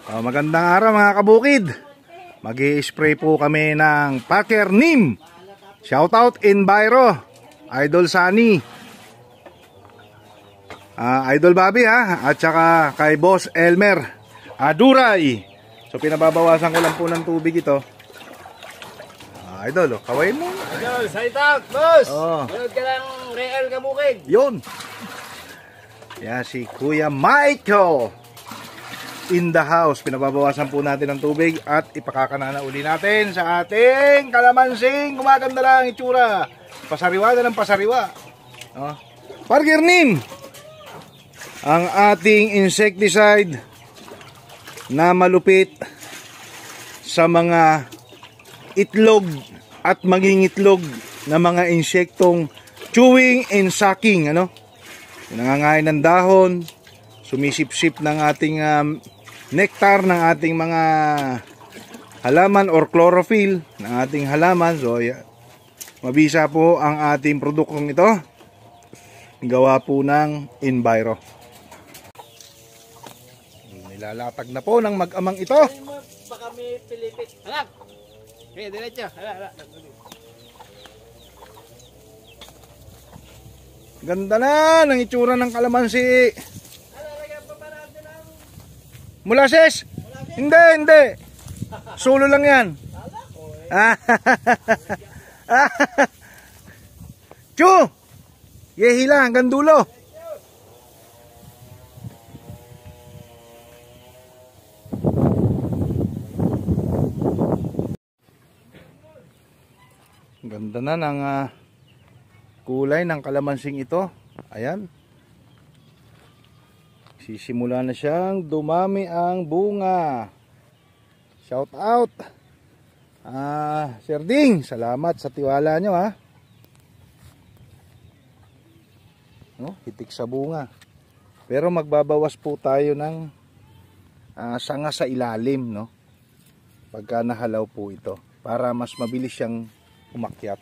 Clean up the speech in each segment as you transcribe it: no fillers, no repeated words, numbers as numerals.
Magandang araw mga kabukid. Mag-i-spray po kami ng Parker Neem. Shoutout Enviro, Idol Sunny, Idol Bobby at saka kay Boss Elmer Aduray. So pinababawasan ko lang po ng tubig ito. Idol, kawain mo. Idol, shoutout boss. Manood ka lang Real Kabukid. Yun. Yan si Kuya Michael in the house. Pinababawasan po natin ng tubig at ipakakanana uli natin sa ating kalamansing. Gumaganda lang itsura. Pasariwa na ng pasariwa. Parker Neem, ang ating insecticide na malupit sa mga itlog at mangingitlog na mga insektong chewing and sucking. Nangangain ng dahon, sumisip-sip ng ating nectar ng ating mga halaman or chlorophyll ng ating halaman. So mabisa po ang ating produktong ito, gawa po ng Enviro. Nilalatag na po ng mag-amang ito. Baka may pilipit. Halak! Okay, diretso. Halak. Ganda na ng itsura ng kalamansi. Molasses? Hindi. Solo lang yan. Chu! Yehi lang, hanggang dulo. Ganda na ng kulay ng kalamansing ito. Ayan. Sisimula na siyang dumami ang bunga. Shout out Sir Ding, salamat sa tiwala nyo hitik sa bunga. Pero magbabawas po tayo ng sanga sa ilalim pagka nahalaw po ito, para mas mabilis siyang umakyat.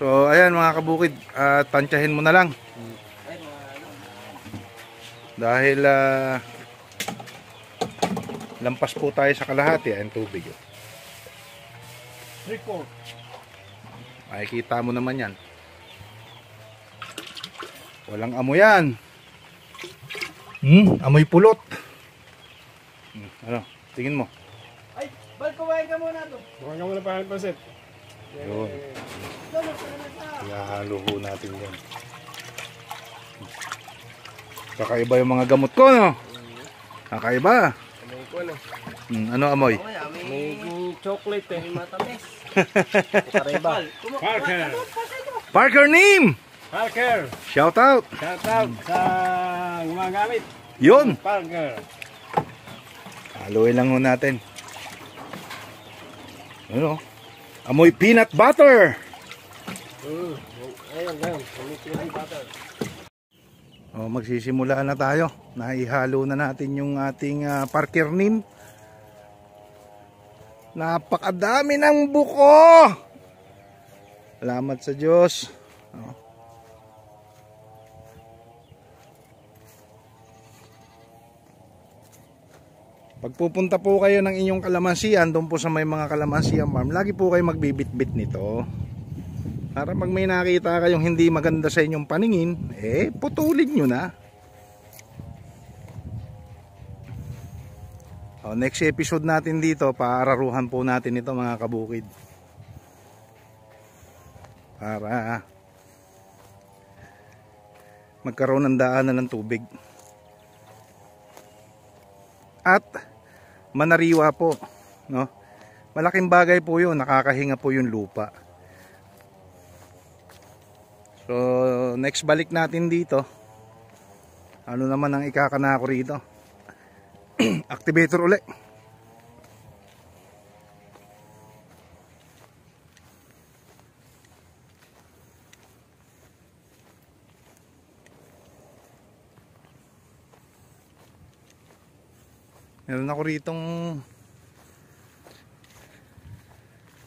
So ayan mga kabukid, tansyahin mo na lang. Dahil lampas po tayo sa kalahati ang tubig. 3/4. Makikita mo naman yan. Walang amoy yan. Amoy pulot. Ano? Tingin mo. Ay, bal, kumain ka muna to. Kumain ka muna pa pansit. Yun. Ihahalo ho natin yan. Kakaiba yung mga gamot ko, no? Kakaiba. Amoy ko Ano amoy? May chocolate Matamis. Parker Neem! Parker! Shout out! Shoutout sa gumagamit. Yun! Parker! Haluin lang ho natin. Amoy peanut butter! Ayun. Amoy peanut butter. Magsisimula na tayo. Naihalo na natin yung ating Parker Neem. Napakadami ng buko! Salamat sa Diyos. Pagpupunta po kayo ng inyong kalamansian, doon po sa may mga kalamansian farm, lagi po kayo magbibit-bit nito. Para pag may nakita kayong hindi maganda sa inyong paningin, putulin nyo na. Next episode natin dito, paararuhan po natin ito mga kabukid. Para magkaroon ng daanan ng tubig. At manariwa po, malaking bagay po yun, nakakahinga po yung lupa. So next balik natin dito, ano naman ang ikakanako rito? Activator ulit. Meron ako ritong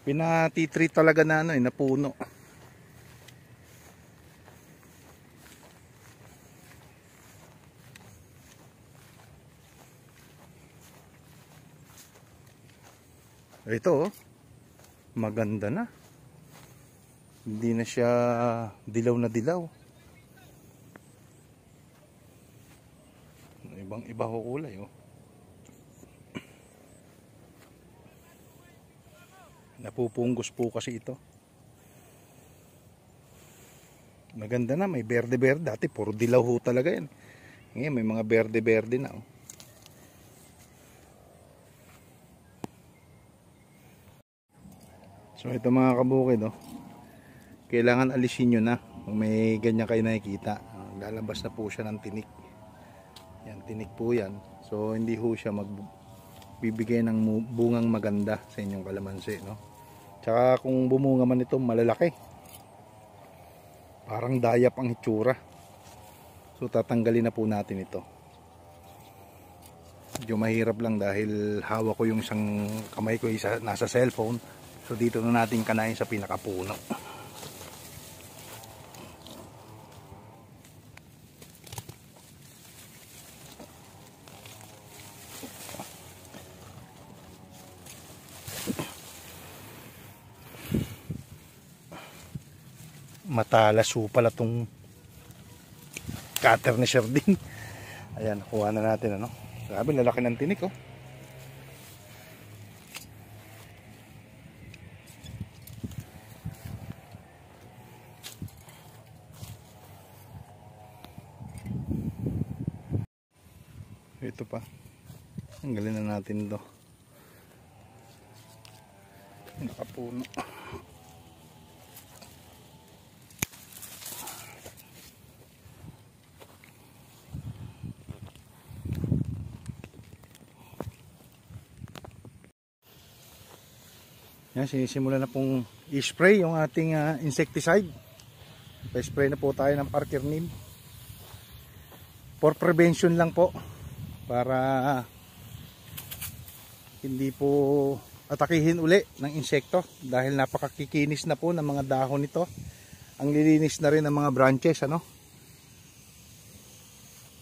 Pinatitreat talaga na ano na puno. Ito maganda na. Hindi na siya dilaw na dilaw. Ibang iba ho kulay Napupunggos po kasi ito. Maganda na, may berde-berde. Dati puro dilaw ho talaga yan. Ngayon may mga berde-berde na So ito mga kabukid kailangan alisin nyo na kung may ganyan kayo nakikita. Lalabas na po siya ng tinik. Yan, tinik po yan. So hindi ho siya magbibigay ng bungang maganda sa inyong kalamansi, no? Tsaka kung bumunga man ito malalaki, parang dayap ang hitsura. So tatanggalin na po natin ito. Medyo mahirap lang dahil hawak ko yung isang kamay ko nasa cellphone. So dito na natin kanain sa pinakapuno. Matalas po pala tong cutter ni Sherding. Ayan, kuha na natin Grabe, lalaki ng tinik Ito pa. Tanggalin na natin ito. Nakapuno. Yan, sinisimula na pong i-spray yung ating insecticide. Pa-spray na po tayo ng Parker Neem. For prevention lang po. Para hindi po atakihin uli ng insekto. Dahil napakakikinis na po ng mga dahon nito. Ang lilinis na rin ng mga branches,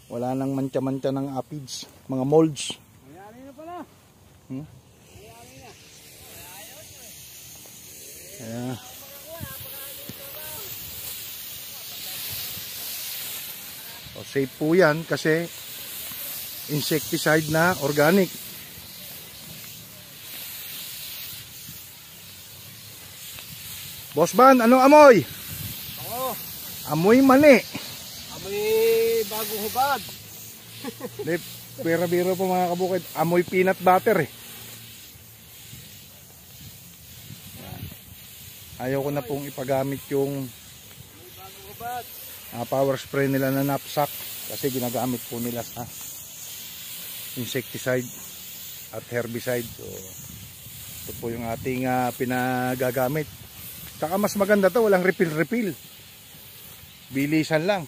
Wala nang mantsa-mantsa ng aphids, mga molds. Mayari na pala. Ayan. So, safe po yan kasi insecticide na organic. Boss Van, anong amoy? Ako, Amoy mani. amoy bagong hubad. Pera-biro po mga kabukid. Amoy peanut butter Ayaw ko na pong ipagamit yung power spray nila na knapsack kasi ginagamit po nila sa insecticide at herbicide. So ito po yung ating pinagagamit. Saka mas maganda to, walang refill. Bilisan lang.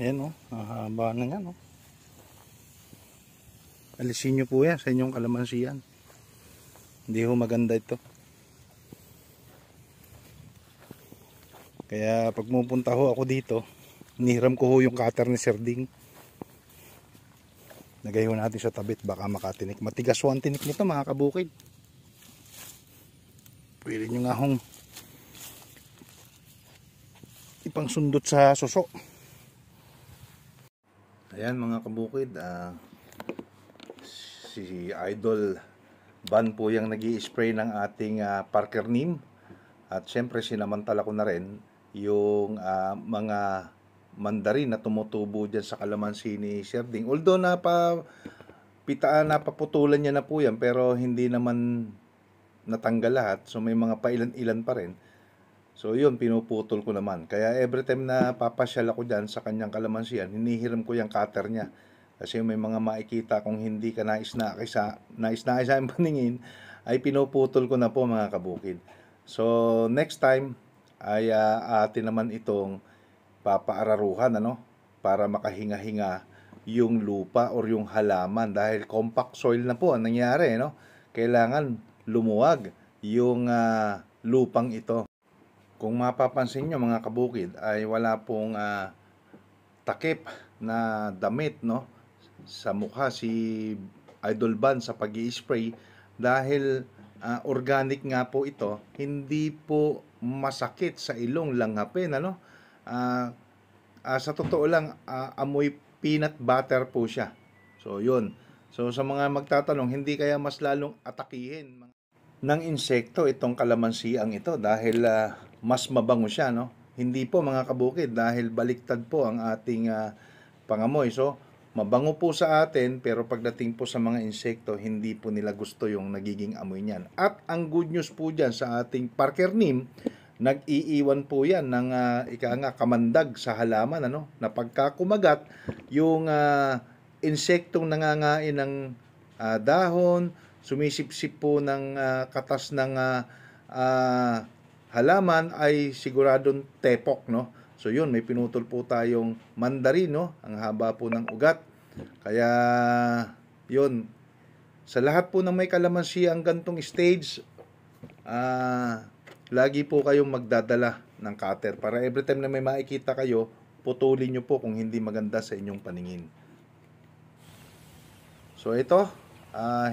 Ayan haba na yan Alisin nyo po yan sa inyong kalamansiyan. Hindi ho maganda ito. Kaya pag pumunta ho ako dito, nihiram ko ho yung cutter ni Sherding. Lagay ho natin sa tabit, baka makatinik. Matigas ho ang tinik nito mga kabukid. Pwede nyo nga hong ipang sundot sa suso. Ayan mga kabukid, si Idol Van po yung nag-i-spray ng ating Parker Neem. At syempre sinamantala ko na rin yung mga mandarin na tumutubo dyan sa kalamansi ni Sherding. Although napaputulan niya na po yan, pero hindi naman natanggal lahat. So may mga pailan-ilan pa rin. So yun, pinuputol ko naman. Kaya every time na papasyal ako dyan sa kanyang kalamansian, hinihiram ko yung cutter niya. Kasi may mga makikita kung hindi ka nais-nais sa yung paningin, ay pinuputol ko na po mga kabukid. So next time ay atin naman itong papaararuhan para makahinga-hinga yung lupa or yung halaman dahil compact soil na po ang nangyari kailangan lumuwag yung lupang ito. Kung mapapansin nyo mga kabukid ay wala pong takip na damit, no, sa mukha si Idol Van sa pag-i-spray dahil organic nga po ito, hindi po masakit sa ilong langhapin, ano. Sa totoo lang, amoy peanut butter po siya. So yun. So sa mga magtatanong, hindi kaya mas lalong atakihin ng insekto itong kalamansiang ito dahil mas mabango siya, no? Hindi po mga kabukid dahil baliktad po ang ating pangamoy. So mabango po sa atin pero pagdating po sa mga insekto, hindi po nila gusto yung nagiging amoy niyan. At ang good news po dyan sa ating Parker Neem, nag-iiwan po yan ng kamandag sa halaman, ano? Na pagka kumagat, yung insektong nangangain ng dahon, sumisipsip po ng katas ng halaman ay siguradong tepok, no? So yun, may pinutol po tayong mandarin, no? Ang haba po ng ugat. Kaya yun, sa lahat po ng may kalamansi ang gantong stage, lagi po kayong magdadala ng cutter para every time na may makikita kayo, putulin nyo po kung hindi maganda sa inyong paningin. So ito,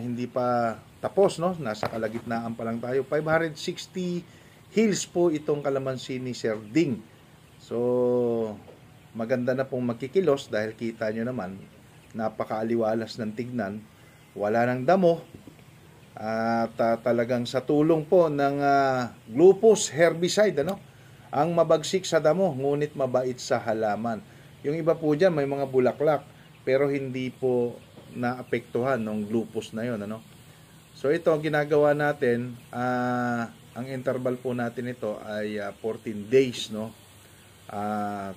hindi pa tapos, no? Nasa kalagitnaan pa lang tayo. 560 hills po itong kalamansi ni Sir Ding. So maganda na pong magkikilos dahil kita nyo naman, napakaaliwalas ng tignan, wala ng damo. At talagang sa tulong po ng Glupus herbicide, ano, ang mabagsik sa damo ngunit mabait sa halaman. Yung iba po dyan may mga bulaklak pero hindi po naapektuhan ng Glupus na yon, ano. So ito ang ginagawa natin, ang interval po natin ito ay 14 days, no. 2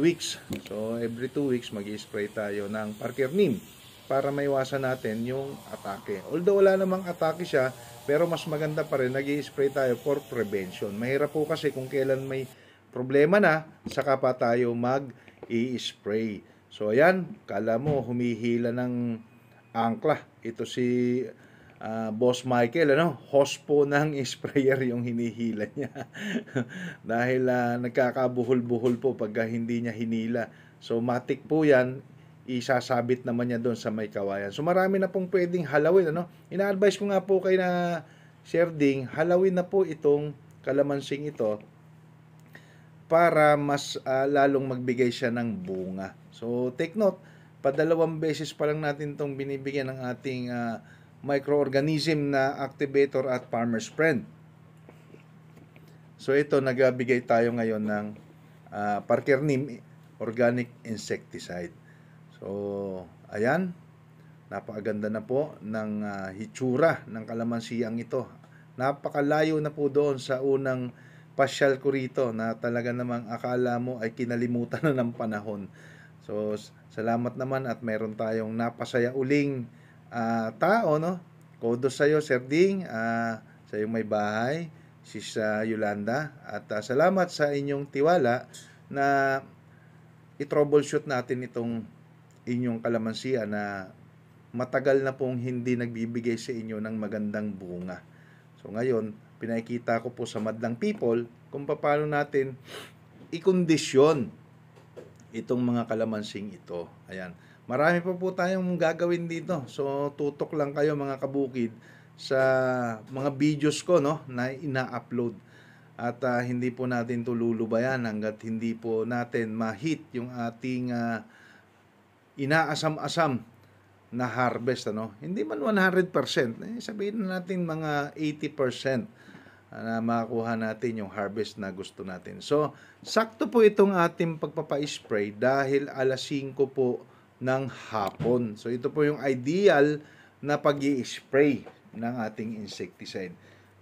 weeks. So every 2 weeks mag-i-spray tayo ng Parker Neem para maiwasan natin yung atake. Although wala namang atake siya, pero mas maganda pa rin nag-i-spray tayo for prevention. Mahirap po kasi kung kailan may problema na, saka pa tayo mag-i-spray. So ayan, kala mo humihila ng angkla. Ito si Boss Michael, ano, host po ng sprayer yung hinihila niya. Dahil nagkakabuhol-buhol po pagka hindi niya hinila. So matik po yan, isasabit naman niya doon sa may kawayan. So marami na pong pwedeng halawin, ano. Ina-advise ko nga po kay na Sir Ding, halawin na po itong kalamansing ito para mas lalong magbigay siya ng bunga. So take note, padalawang beses pa lang natin itong binibigyan ng ating microorganism na activator at farmer's friend. So ito, nagbibigay tayo ngayon ng Parker Neem organic insecticide. So ayan, napakaganda na po ng hitsura ng kalamansiyang ito. Napakalayo na po doon sa unang pasyal ko rito na talaga namang akala mo ay kinalimutan na ng panahon. So salamat naman at meron tayong napasaya uling tao, no? Kudos sa iyo, Sir Ding, sa iyong may bahay, Sis Yolanda, at salamat sa inyong tiwala na i-troubleshoot natin itong inyong kalamansiya na matagal na pong hindi nagbibigay sa inyo ng magandang bunga. So ngayon, pinakita ko po sa madlang people kung paano natin i-kondisyon itong mga kalamansing ito. Ayan. Marami pa po tayong gagawin dito. So tutok lang kayo mga kabukid sa mga videos ko, no, na ina-upload. At hindi po natin tululubayan hanggat hindi po natin ma-hit yung ating inaasam-asam na harvest, ano. Hindi man 100%, sabihin na natin mga 80% na makakuha natin yung harvest na gusto natin. So sakto po itong ating pagpapa-spray dahil alas 5 po ng hapon. So ito po yung ideal na pag-i-spray ng ating insecticide.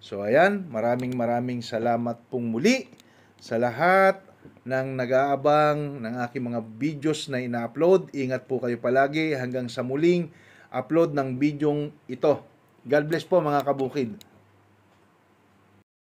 So ayan, maraming salamat pong muli sa lahat ng nag-aabang ng aking mga videos na ina-upload. Ingat po kayo palagi hanggang sa muling upload ng bidyong ito. God bless po mga kabukid.